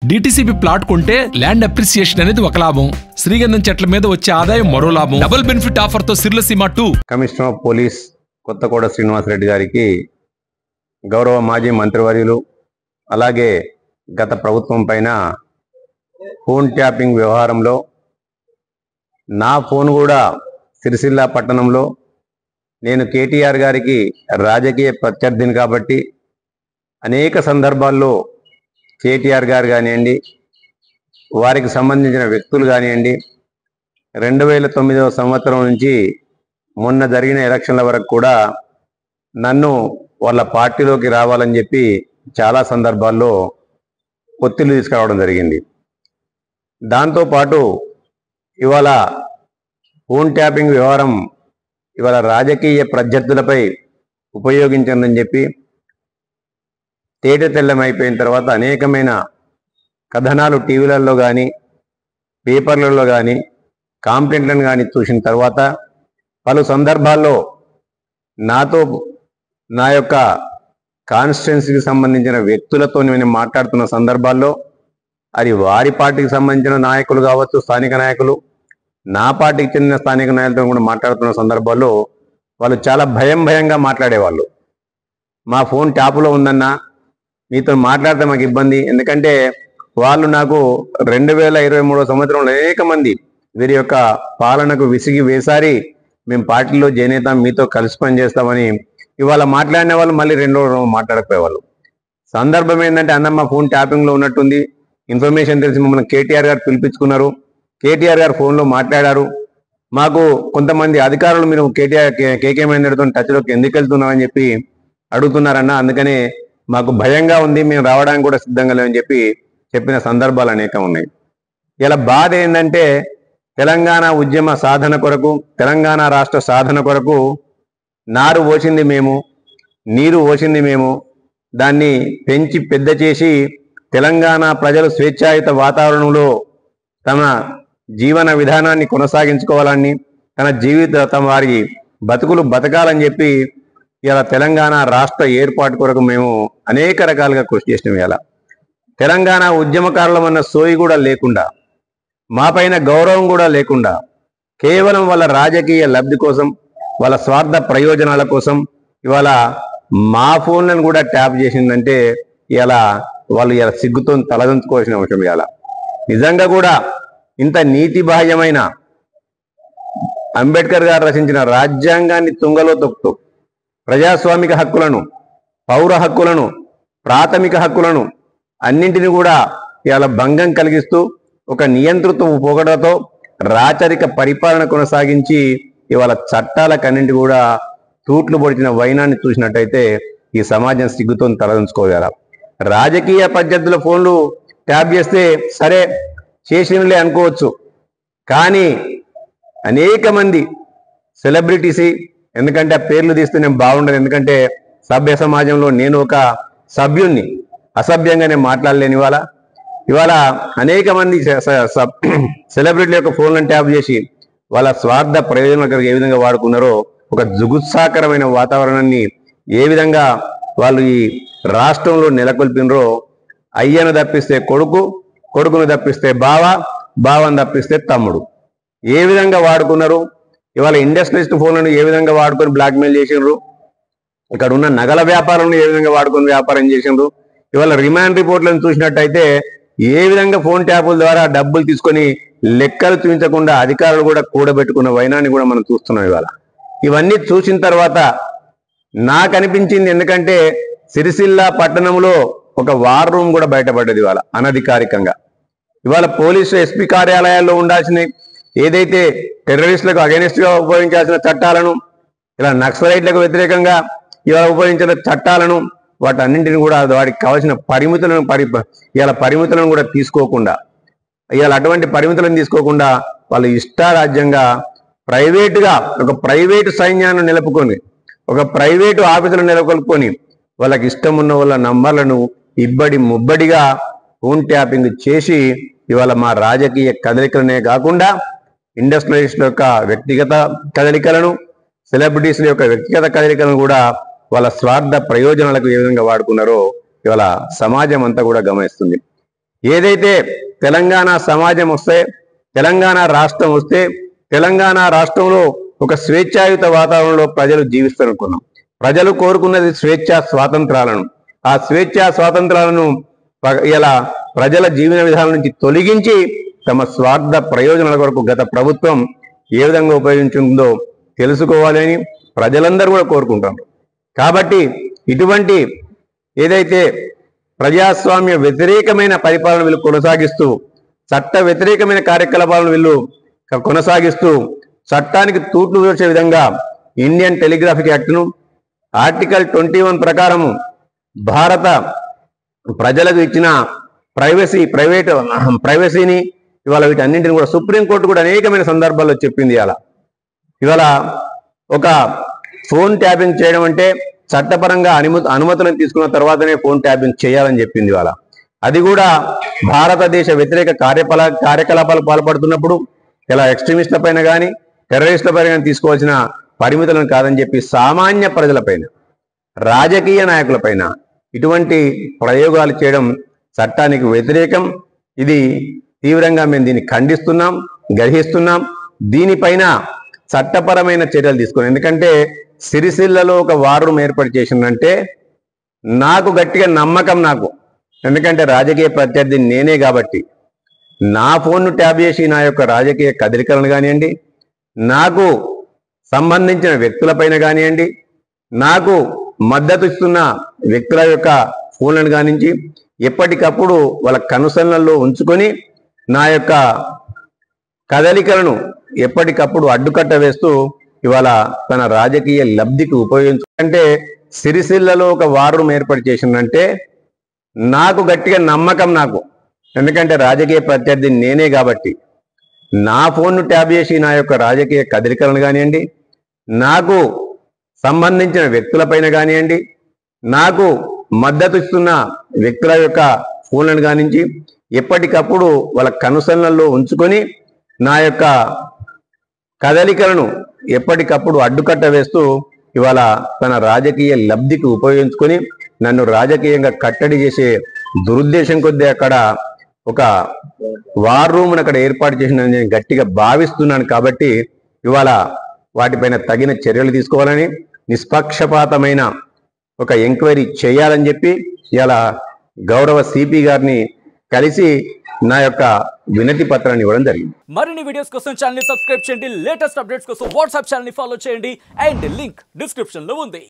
DTCP plot కొంటే land appreciation అనేది ఒక లాభం, శ్రీగంధం చెట్ల మీద వచ్చే ఆదాయం మరో లాభం. డబుల్ బెనిఫిట్ ఆఫర్ తో సిర్లసీమ 2. Commissioner of police Kothakota Srinivasareddy గారికి గౌరవ మాజీ మంత్రివర్యులు అలాగే గత ప్రభుత్వం పైన ఫోన్ ట్యాపింగ్ వ్యవహారంలో నా ఫోన్ కూడా సిరిసిల్ల పట్టణంలో నేను కేటీఆర్ గారికి రాజకీయ ప్రత్యర్థిని కాబట్టి అనేక సందర్భాల్లో కేటీఆర్ గారు కానివ్వండి, వారికి సంబంధించిన వ్యక్తులు కానివ్వండి, 2009వ సంవత్సరం నుంచి మొన్న జరిగిన ఎలక్షన్ల వరకు కూడా నన్ను వాళ్ళ పార్టీలోకి రావాలని చెప్పి చాలా సందర్భాల్లో ఒత్తిళ్లు తీసుకురావడం జరిగింది. దాంతోపాటు ఇవాళ ఫోన్ ట్యాపింగ్ వ్యవహారం ఇవాళ రాజకీయ ప్రత్యర్థులపై ఉపయోగించిందని చెప్పి తేట తెల్లమైపోయిన తర్వాత అనేకమైన కథనాలు టీవీలలో కానీ పేపర్లలో కానీ కాంప్లైంట్లను కానీ చూసిన తర్వాత పలు సందర్భాల్లో నాతో నా యొక్క కాన్స్టిట్యున్సీకి సంబంధించిన వ్యక్తులతో నేను మాట్లాడుతున్న సందర్భాల్లో అది వారి పార్టీకి సంబంధించిన నాయకులు కావచ్చు, స్థానిక నాయకులు, నా పార్టీకి చెందిన స్థానిక నాయకులతో కూడా మాట్లాడుతున్న సందర్భాల్లో వాళ్ళు చాలా భయంగా మాట్లాడేవాళ్ళు. మా ఫోన్ ట్యాపులో ఉందన్నా, మీతో మాట్లాడితే మాకు ఇబ్బంది, ఎందుకంటే వాళ్ళు నాకు 2023వ సంవత్సరంలో అనేక మంది వీరి యొక్క పాలనకు విసిగి వేసారి మేము పార్టీలో జాయిన్ అవుతాం, మీతో కలిసి పని చేస్తామని ఇవాళ మాట్లాడిన వాళ్ళు మళ్ళీ 2 రోజులు మాట్లాడకపోయేవాళ్ళు. సందర్భం ఏంటంటే, అన్న మా ఫోన్ ట్యాపింగ్లో ఉన్నట్టుంది, ఇన్ఫర్మేషన్ తెలిసి మమ్మల్ని కేటీఆర్ గారు పిలిపించుకున్నారు, కేటీఆర్ గారు ఫోన్లో మాట్లాడారు, మాకు కొంతమంది అధికారులు మీరు కేకే మహేందర్తో టచ్లోకి ఎందుకు వెళ్తున్నారని చెప్పి అడుగుతున్నారన్న, అందుకనే మాకు భయంగా ఉంది, మేము రావడానికి కూడా సిద్ధంగా లేవని చెప్పి చెప్పిన సందర్భాలు అనేకం ఉన్నాయి. ఇలా బాధ ఏంటంటే, తెలంగాణ ఉద్యమ సాధన కొరకు, తెలంగాణ రాష్ట్ర సాధన కొరకు నారు పోసింది మేము, నీరు పోసింది మేము, దాన్ని పెంచి పెద్ద చేసి తెలంగాణ ప్రజలు స్వేచ్ఛాయుత వాతావరణంలో తమ జీవన విధానాన్ని కొనసాగించుకోవాలని, తమ వారి బతుకులు బతకాలని చెప్పి ఇలా తెలంగాణ రాష్ట్ర ఏర్పాటు కొరకు మేము అనేక రకాలుగా కృషి చేసినాం. ఇలా తెలంగాణ ఉద్యమకారులం అన్న సోయి కూడా లేకుండా, మా పైన గౌరవం కూడా లేకుండా, కేవలం వాళ్ళ రాజకీయ లబ్ధి కోసం, వాళ్ళ స్వార్థ ప్రయోజనాల కోసం ఇవాళ మా ఫోన్లను కూడా ట్యాప్ చేసిందంటే ఇలా వాళ్ళు ఇలా సిగ్గుతో తలదించుకోవాల్సిన అవసరం. ఇలా నిజంగా కూడా ఇంత నీతి బాహ్యమైన అంబేద్కర్ గారు రచించిన రాజ్యాంగాన్ని తుంగలో తొక్కుతూ ప్రజాస్వామిక హక్కులను, పౌర హక్కులను, ప్రాథమిక హక్కులను అన్నింటినీ కూడా ఇలా భంగం కలిగిస్తూ ఒక నియంతృత్వ పొగడతో రాచరిక పరిపాలన కొనసాగించి ఇవాళ చట్టాలకన్నింటి కూడా తూట్లు పొడిచిన వైనాన్ని చూసినట్టయితే ఈ సమాజం సిగ్గుతో తలదించుకోగల. రాజకీయ ప్రత్యర్థుల ఫోన్లు ట్యాప్ చేస్తే సరే చేసినలే అనుకోవచ్చు, కానీ అనేక మంది సెలబ్రిటీస్, ఎందుకంటే ఆ పేర్లు తీస్తే నేను బాగుండదు, ఎందుకంటే సభ్య సమాజంలో నేను ఒక సభ్యుణ్ణి, అసభ్యంగా నేను మాట్లాడలేని ఇవాళ అనేక మంది సెలబ్రిటీల యొక్క ఫోన్లను ట్యాప్ చేసి వాళ్ళ స్వార్థ ప్రయోజనాలకు ఏ విధంగా వాడుకున్నారో, ఒక జుగుత్సాకరమైన వాతావరణాన్ని ఏ విధంగా వాళ్ళు ఈ రాష్ట్రంలో నెలకొల్పినరో, అయ్యను తప్పిస్తే కొడుకు, కొడుకును తప్పిస్తే బావ, బావను తప్పిస్తే తమ్ముడు ఏ విధంగా వాడుకున్నారు. ఇవాళ ఇండస్ట్రియలిస్ట్ ఫోన్లను ఏ విధంగా వాడుకొని బ్లాక్మెయిల్ చేసినారు, ఇక్కడ ఉన్న నగల వ్యాపారాలను ఏ విధంగా వాడుకొని వ్యాపారం చేసినారు. ఇవాళ రిమాండ్ రిపోర్ట్లను చూసినట్టయితే ఏ విధంగా ఫోన్ ట్యాపుల ద్వారా డబ్బులు తీసుకొని లెక్కలు చూపించకుండా అధికారులు కూడా కూడబెట్టుకున్న వైనాన్ని కూడా మనం చూస్తున్నాం. ఇవన్నీ చూసిన తర్వాత నాకు అనిపించింది, ఎందుకంటే సిరిసిల్ల పట్టణంలో ఒక వార్ రూమ్ కూడా బయటపడ్డది ఇవాళ అనధికారికంగా. ఇవాళ పోలీసు ఎస్పీ కార్యాలయాల్లో ఉండాల్సిన ఏదైతే టెర్రరిస్టులకు అగెనిస్ట్గా ఉపయోగించాల్సిన చట్టాలను, ఇలా నక్సలైట్లకు వ్యతిరేకంగా ఇవాళ ఉపయోగించిన చట్టాలను, వాటన్నింటిని కూడా వాటికి కావాల్సిన పరిమితులను కూడా తీసుకోకుండా, ఇవాళ అటువంటి పరిమితులను తీసుకోకుండా వాళ్ళు ఇష్టారాజ్యంగా ప్రైవేటుగా ఒక ప్రైవేటు సైన్యాన్ని నిలుపుకొని, ఒక ప్రైవేటు ఆఫీసులను నెలకొల్పుకొని వాళ్ళకి ఇష్టం ఉన్న వాళ్ళ నంబర్లను ఇబ్బడి ముబ్బడిగా ఫోన్ ట్యాపింగ్ చేసి ఇవాళ మా రాజకీయ కదలికలనే కాకుండా ఇండస్ట్రియలిస్టుల యొక్క వ్యక్తిగత కదలికలను, సెలబ్రిటీస్ల యొక్క వ్యక్తిగత కదలికలను కూడా వాళ్ళ స్వార్థ ప్రయోజనాలకు ఏ విధంగా వాడుకున్నారో ఇవాళ సమాజం అంతా కూడా గమనిస్తుంది. ఏదైతే తెలంగాణ సమాజం వస్తే, తెలంగాణ రాష్ట్రం వస్తే, తెలంగాణ రాష్ట్రంలో ఒక స్వేచ్ఛాయుత వాతావరణంలో ప్రజలు జీవిస్తారనుకున్నాం. ప్రజలు కోరుకున్నది స్వేచ్ఛా స్వాతంత్రాలను. ఆ స్వేచ్ఛా స్వాతంత్రాలను ఇలా ప్రజల జీవన విధానం నుంచి తొలగించి తమ స్వార్థ ప్రయోజనాల కొరకు గత ప్రభుత్వం ఏ విధంగా ఉపయోగించుందో తెలుసుకోవాలని ప్రజలందరూ కూడా కోరుకుంటారు. కాబట్టి ఇటువంటి ఏదైతే ప్రజాస్వామ్య వ్యతిరేకమైన పరిపాలన వీళ్ళు కొనసాగిస్తూ, చట్ట వ్యతిరేకమైన కార్యకలాపాలను వీళ్ళు కొనసాగిస్తూ, చట్టానికి తూట్లు దోచే విధంగా ఇండియన్ టెలిగ్రాఫిక్ యాక్ట్ను ఆర్టికల్ 21 ప్రకారము భారత ప్రజలకు ఇచ్చిన ప్రైవసీని ఇవాళ వీటన్నింటిని కూడా సుప్రీంకోర్టు కూడా అనేకమైన సందర్భాల్లో చెప్పింది. ఇవాళ ఒక ఫోన్ ట్యాపింగ్ చేయడం అంటే చట్టపరంగా అనుమతులను తీసుకున్న తర్వాతనే ఫోన్ ట్యాపింగ్ చేయాలని చెప్పింది. ఇవాళ అది కూడా భారతదేశ వ్యతిరేక కార్యకలాపాలు పాల్పడుతున్నప్పుడు ఇలా ఎక్స్ట్రీమిస్టుల పైన కానీ టెర్రరిస్టుల పైన కానీ తీసుకోవాల్సిన పరిమితులను కాదని చెప్పి సామాన్య ప్రజలపైన, రాజకీయ నాయకులపైన ఇటువంటి ప్రయోగాలు చేయడం చట్టానికి వ్యతిరేకం. ఇది తీవ్రంగా మేము దీన్ని ఖండిస్తున్నాం, గ్రహిస్తున్నాం. దీనిపైన చట్టపరమైన చర్యలు తీసుకున్నాం. ఎందుకంటే సిరిసిల్లలో ఒక వార్ రూమ్ ఏర్పాటు చేసిందంటే నాకు గట్టిగా నమ్మకం, ఎందుకంటే రాజకీయ ప్రత్యర్థి నేనే కాబట్టి నా ఫోన్ను ట్యాప్ చేసి నా యొక్క రాజకీయ కదలికలను కానివ్వండి, నాకు సంబంధించిన వ్యక్తులపైన కానివ్వండి, నాకు మద్దతు ఇస్తున్న వ్యక్తుల యొక్క ఫోన్లను కానించి ఎప్పటికప్పుడు వాళ్ళ కనుసన్నల్లో ఉంచుకొని నా యొక్క కదలికలను ఎప్పటికప్పుడు అడ్డుకట్ట వేస్తూ ఇవాళ తన రాజకీయ లబ్ధికి ఉపయోగించుకుంటే సిరిసిల్లలో ఒక వార్ రూమ్ ఏర్పాటు చేసిందంటే నాకు గట్టిగా నమ్మకం, ఎందుకంటే రాజకీయ ప్రత్యర్థి నేనే కాబట్టి నా ఫోన్ను ట్యాప్ చేసి నా యొక్క రాజకీయ కదలికలను కానివ్వండి, నాకు సంబంధించిన వ్యక్తులపైన కానివ్వండి, నాకు మద్దతు ఇస్తున్న వ్యక్తుల యొక్క ఫోన్లను కానించి ఎప్పటికప్పుడు వాళ్ళ కనుసన్నల్లో ఉంచుకొని నా యొక్క కదలికలను ఎప్పటికప్పుడు అడ్డుకట్ట వేస్తూ ఇవాళ తన రాజకీయ లబ్ధికి ఉపయోగించుకొని నన్ను రాజకీయంగా కట్టడి చేసే దురుద్దేశం కొద్దీ అక్కడ ఒక వార్ రూమ్ను అక్కడ ఏర్పాటు చేసిన నేను గట్టిగా భావిస్తున్నాను. కాబట్టి ఇవాళ వాటిపైన తగిన చర్యలు తీసుకోవాలని, నిష్పక్షపాతమైన ఒక ఎంక్వైరీ చేయాలని చెప్పి ఇలా గౌరవ సిపి గారిని కలిసి నా యొక్క వినతి పత్రాన్ని ఇవ్వడం జరిగింది. మరిన్ని వీడియోస్ కోసం ఛానల్ ని సబ్స్క్రైబ్ చేయండి, లేటెస్ట్ అప్డేట్స్ కోసం వాట్సాప్ ఛానల్ ని ఫాలో చేయండి అండ్ లింక్ డిస్క్రిప్షన్ లో ఉంది.